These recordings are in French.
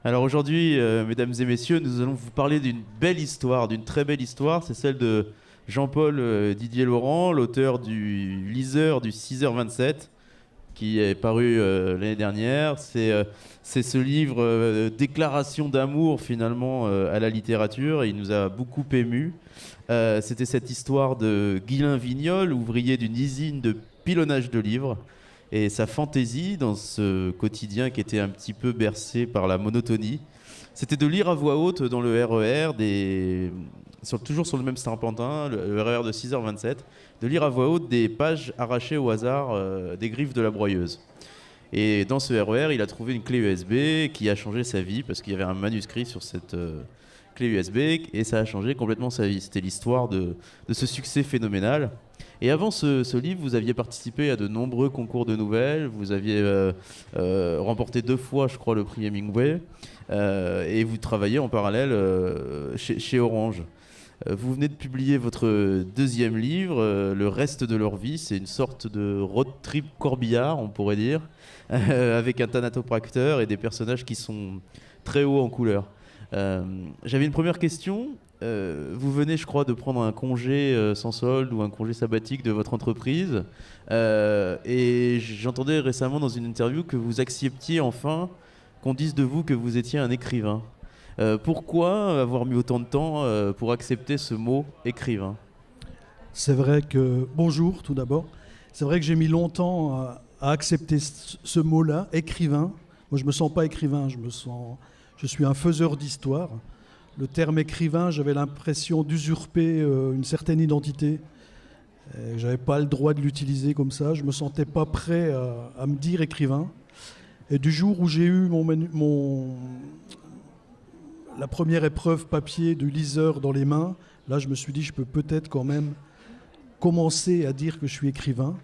Alors aujourd'hui, mesdames et messieurs, nous allons vous parler d'une belle histoire, d'une très belle histoire. C'est celle de Jean-Paul Didier Laurent, l'auteur du liseur du 6h27, qui est paru l'année dernière. C'est ce livre déclaration d'amour finalement à la littérature. Et il nous a beaucoup émus. C'était cette histoire de Guylain Vignol, ouvrier d'une usine de pilonnage de livres. Et sa fantaisie dans ce quotidien qui était un petit peu bercé par la monotonie, c'était de lire à voix haute dans le RER, toujours sur le même serpentin, le RER de 6h27, de lire à voix haute des pages arrachées au hasard des griffes de la broyeuse. Et dans ce RER, il a trouvé une clé USB qui a changé sa vie, parce qu'il y avait un manuscrit sur cette clé USB, et ça a changé complètement sa vie. C'était l'histoire de ce succès phénoménal. Et avant ce livre, vous aviez participé à de nombreux concours de nouvelles. Vous aviez remporté 2 fois, je crois, le prix Hemingway. Et vous travaillez en parallèle chez Orange. Vous venez de publier votre 2e livre, Le reste de leur vie. C'est une sorte de road trip corbillard, on pourrait dire, avec un thanatopracteur et des personnages qui sont très hauts en couleur. J'avais une première question. Vous venez, je crois, de prendre un congé sans solde ou un congé sabbatique de votre entreprise. Et j'entendais récemment dans une interview que vous acceptiez enfin qu'on dise de vous que vous étiez un écrivain. Pourquoi avoir mis autant de temps pour accepter ce mot écrivain ? C'est vrai que... Bonjour, tout d'abord. C'est vrai que j'ai mis longtemps à accepter ce mot-là, écrivain. Moi, je ne me sens pas écrivain, je suis un faiseur d'histoire. Le terme écrivain, j'avais l'impression d'usurper une certaine identité. Je n'avais pas le droit de l'utiliser comme ça. Je ne me sentais pas prêt à me dire écrivain. Et du jour où j'ai eu la première épreuve papier du liseur dans les mains, là, je me suis dit, je peux peut-être quand même commencer à dire que je suis écrivain.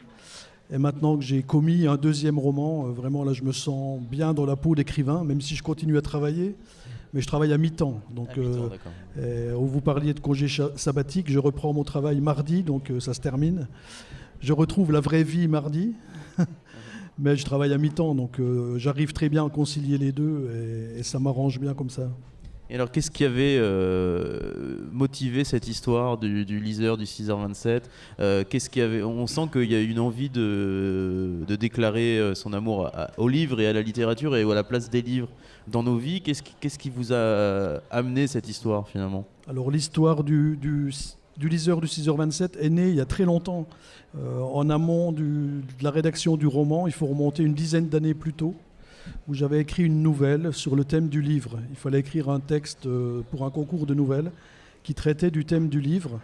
Et maintenant que j'ai commis un 2e roman, vraiment, là, je me sens bien dans la peau d'écrivain, même si je continue à travailler. Mais je travaille à mi-temps. Donc, vous parliez de congé sabbatique. Je reprends mon travail mardi, donc ça se termine. Je retrouve la vraie vie mardi. Mais je travaille à mi-temps, donc j'arrive très bien à concilier les deux et ça m'arrange bien comme ça. Et alors, qu'est-ce qui avait motivé cette histoire du liseur du 6h27 On sent qu'il y a une envie de déclarer son amour au livre et à la littérature et à la place des livres dans nos vies. Qu'est-ce qui vous a amené cette histoire, finalement ? Alors, l'histoire du liseur du 6h27 est née il y a très longtemps. En amont de la rédaction du roman, il faut remonter une dizaine d'années plus tôt, où j'avais écrit une nouvelle sur le thème du livre. Il fallait écrire un texte pour un concours de nouvelles qui traitait du thème du livre.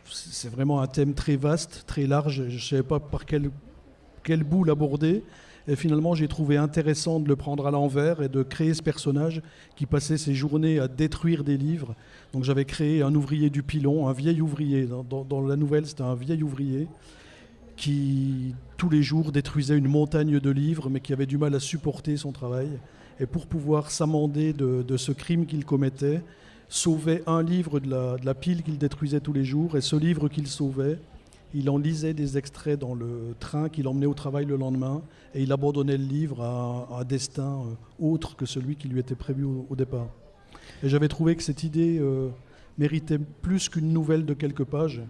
C'est vraiment un thème très vaste, très large. Je ne savais pas par quel bout l'aborder. Et finalement, j'ai trouvé intéressant de le prendre à l'envers et de créer ce personnage qui passait ses journées à détruire des livres. Donc j'avais créé un ouvrier du pilon, un vieil ouvrier. Dans la nouvelle, c'était un vieil ouvrier qui, tous les jours, détruisait une montagne de livres, mais qui avait du mal à supporter son travail. Et pour pouvoir s'amender de ce crime qu'il commettait, sauvait un livre de la pile qu'il détruisait tous les jours. Et ce livre qu'il sauvait, il en lisait des extraits dans le train qu'il emmenait au travail le lendemain. Et il abandonnait le livre à un destin autre que celui qui lui était prévu au départ. Et j'avais trouvé que cette idée méritait plus qu'une nouvelle de quelques pages.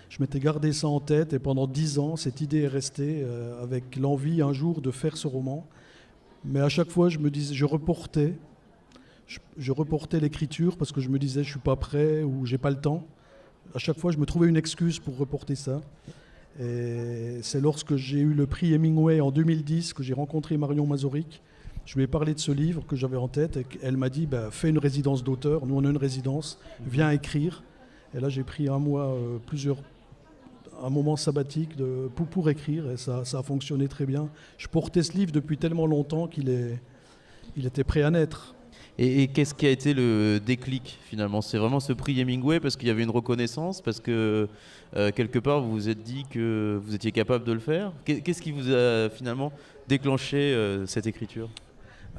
Je m'étais gardé ça en tête et pendant 10 ans, cette idée est restée avec l'envie un jour de faire ce roman. Mais à chaque fois, je me disais, je reportais l'écriture parce que je me disais, je suis pas prêt ou j'ai pas le temps. À chaque fois, je me trouvais une excuse pour reporter ça. Et c'est lorsque j'ai eu le prix Hemingway en 2010 que j'ai rencontré Marion Mazouric. Je lui ai parlé de ce livre que j'avais en tête et elle m'a dit, fais une résidence d'auteur. Nous, on a une résidence, viens écrire. Et là, j'ai pris un moment sabbatique pour écrire et ça a fonctionné très bien. Je portais ce livre depuis tellement longtemps qu'il était prêt à naître. Et qu'est-ce qui a été le déclic finalement ? C'est vraiment ce prix Hemingway parce qu'il y avait une reconnaissance, parce que quelque part vous vous êtes dit que vous étiez capable de le faire ? Qu'est-ce qui vous a finalement déclenché cette écriture ?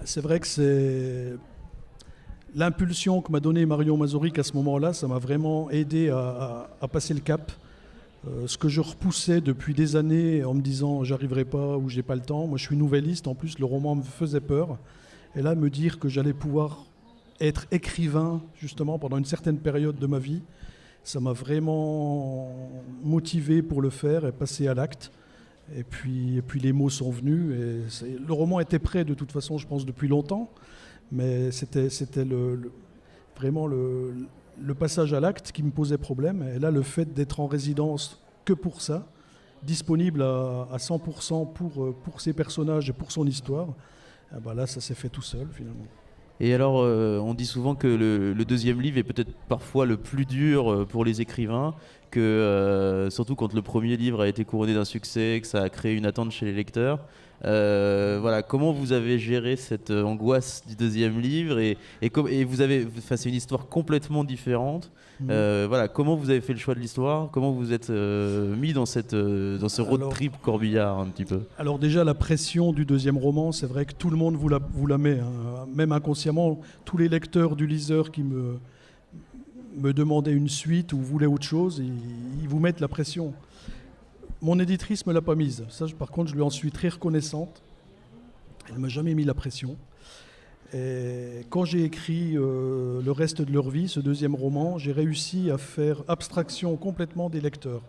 C'est vrai que c'est l'impulsion que m'a donnée Marion Mazurik à ce moment-là, ça m'a vraiment aidé à passer le cap. Ce que je repoussais depuis des années en me disant j'arriverai pas ou j'ai pas le temps. Moi je suis nouvelliste, en plus le roman me faisait peur. Et là me dire que j'allais pouvoir être écrivain justement pendant une certaine période de ma vie, ça m'a vraiment motivé pour le faire et passer à l'acte. Et puis les mots sont venus. Et le roman était prêt de toute façon, je pense, depuis longtemps. Mais c'était vraiment le passage à l'acte qui me posait problème. Et là, le fait d'être en résidence que pour ça, disponible à 100% pour ses personnages et pour son histoire, eh ben là, ça s'est fait tout seul finalement. Et alors, on dit souvent que le deuxième livre est peut-être parfois le plus dur pour les écrivains, que surtout quand le premier livre a été couronné d'un succès, que ça a créé une attente chez les lecteurs. Voilà, comment vous avez géré cette angoisse du deuxième livre et vous avez, c'est une histoire complètement différente. Voilà, comment vous avez fait le choix de l'histoire? Comment vous êtes mis dans ce road trip Corbillard un petit peu? Alors déjà la pression du deuxième roman, c'est vrai que tout le monde vous la met, hein. Même inconsciemment, tous les lecteurs du liseur qui me demandaient une suite ou voulaient autre chose, ils vous mettent la pression. Mon éditrice ne me l'a pas mise. Ça, par contre, je lui en suis très reconnaissante. Elle ne m'a jamais mis la pression. Et quand j'ai écrit Le reste de leur vie, ce deuxième roman, j'ai réussi à faire abstraction complètement des lecteurs.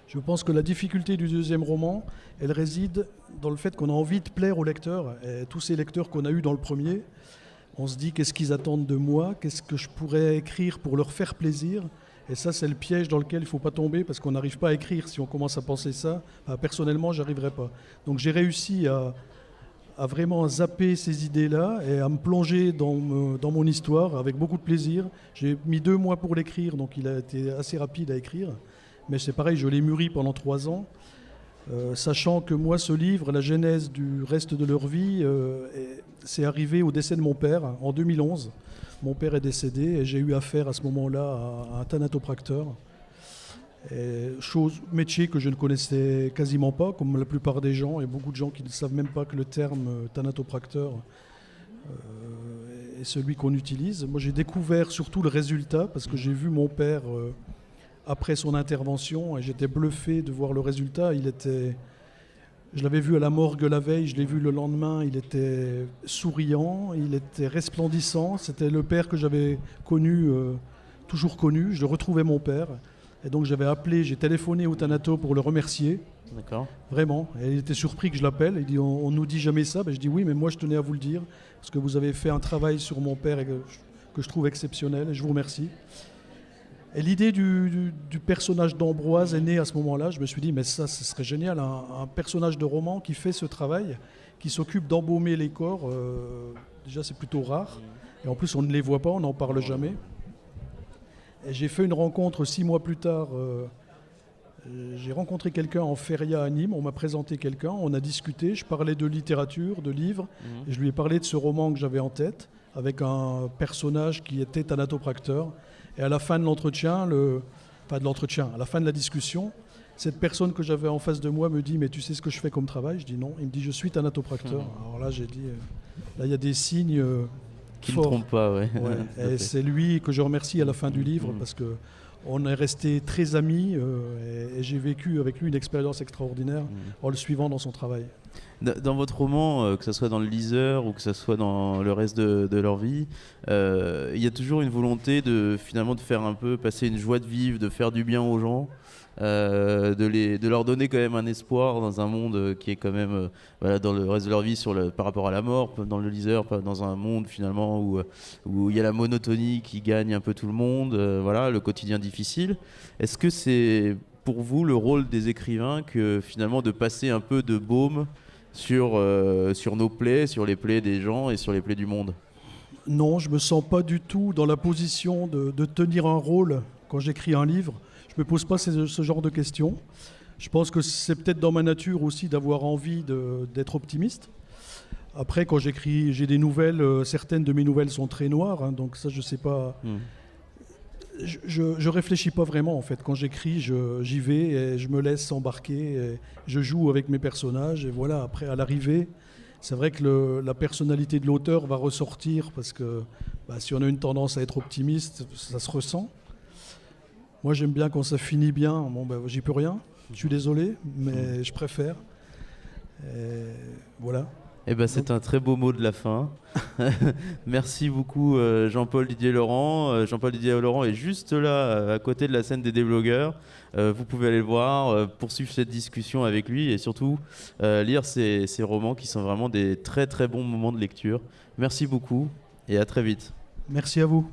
Je pense que la difficulté du deuxième roman, elle réside dans le fait qu'on a envie de plaire aux lecteurs. Et tous ces lecteurs qu'on a eus dans le premier, on se dit qu'est-ce qu'ils attendent de moi, qu'est-ce que je pourrais écrire pour leur faire plaisir. Et ça, c'est le piège dans lequel il ne faut pas tomber parce qu'on n'arrive pas à écrire. Si on commence à penser ça, personnellement, je n'arriverai pas. Donc j'ai réussi à vraiment zapper ces idées-là et à me plonger dans mon histoire avec beaucoup de plaisir. J'ai mis 2 mois pour l'écrire, donc il a été assez rapide à écrire. Mais c'est pareil, je l'ai mûri pendant 3 ans, sachant que moi, ce livre, la genèse du reste de leur vie, c'est arrivé au décès de mon père en 2011. Mon père est décédé et j'ai eu affaire à ce moment-là à un thanatopracteur. Métier que je ne connaissais quasiment pas, comme la plupart des gens, et beaucoup de gens qui ne savent même pas que le terme thanatopracteur est celui qu'on utilise. Moi, j'ai découvert surtout le résultat parce que j'ai vu mon père après son intervention et j'étais bluffé de voir le résultat. Je l'avais vu à la morgue la veille, je l'ai vu le lendemain, il était souriant, il était resplendissant. C'était le père que j'avais connu, toujours connu. Je retrouvais mon père. Et donc j'ai téléphoné au Thanato pour le remercier. D'accord. Vraiment. Et il était surpris que je l'appelle. Il dit on nous dit jamais ça. Je dis oui, mais moi je tenais à vous le dire parce que vous avez fait un travail sur mon père que je trouve exceptionnel et je vous remercie. Et l'idée du personnage d'Ambroise est née à ce moment-là. Je me suis dit, mais ça, ce serait génial, un personnage de roman qui fait ce travail, qui s'occupe d'embaumer les corps. Déjà, c'est plutôt rare. Et en plus, on ne les voit pas, on n'en parle jamais. Et j'ai fait une rencontre 6 mois plus tard. J'ai rencontré quelqu'un en feria à Nîmes. On m'a présenté quelqu'un, on a discuté. Je parlais de littérature, de livres. Et je lui ai parlé de ce roman que j'avais en tête, avec un personnage qui était thanatopracteur. Et à la fin de l'entretien, à la fin de la discussion, cette personne que j'avais en face de moi me dit « Mais tu sais ce que je fais comme travail ?» Je dis « Non ». Il me dit « Je suis thanatopracteur ». Alors là, j'ai dit là, il y a des signes qui ne trompent pas, ouais. Et c'est lui que je remercie à la fin du livre parce qu'on est restés très amis et j'ai vécu avec lui une expérience extraordinaire en le suivant dans son travail. Dans votre roman, que ce soit dans Le Liseur ou que ce soit dans le reste de leur vie, il y a toujours une volonté de faire un peu passer une joie de vivre, de faire du bien aux gens, de leur donner quand même un espoir dans un monde qui est quand même dans le reste de leur vie par rapport à la mort, dans Le Liseur, dans un monde finalement où il y a la monotonie qui gagne un peu tout le monde, le quotidien difficile. Est-ce que c'est pour vous le rôle des écrivains que finalement de passer un peu de baume sur nos plaies, sur les plaies des gens et sur les plaies du monde? Non, je me sens pas du tout dans la position de tenir un rôle quand j'écris un livre. Je me pose pas ce genre de questions. Je pense que c'est peut-être dans ma nature aussi d'avoir envie d'être optimiste. Après, quand j'écris, j'ai des nouvelles, certaines de mes nouvelles sont très noires, hein, donc ça je sais pas. Je réfléchis pas vraiment en fait. Quand j'écris, j'y vais et je me laisse embarquer. Et je joue avec mes personnages et voilà. Après, à l'arrivée, c'est vrai que la personnalité de l'auteur va ressortir parce que si on a une tendance à être optimiste, ça se ressent. Moi, j'aime bien quand ça finit bien. Bon, j'y peux rien. Je suis désolé, mais je préfère. Et voilà. Eh ben, c'est un très beau mot de la fin. Merci beaucoup Jean-Paul Didier Laurent. Jean-Paul Didier Laurent est juste là, à côté de la scène des déblogueurs. Vous pouvez aller le voir, poursuivre cette discussion avec lui et surtout lire ces romans qui sont vraiment des très très bons moments de lecture. Merci beaucoup et à très vite. Merci à vous.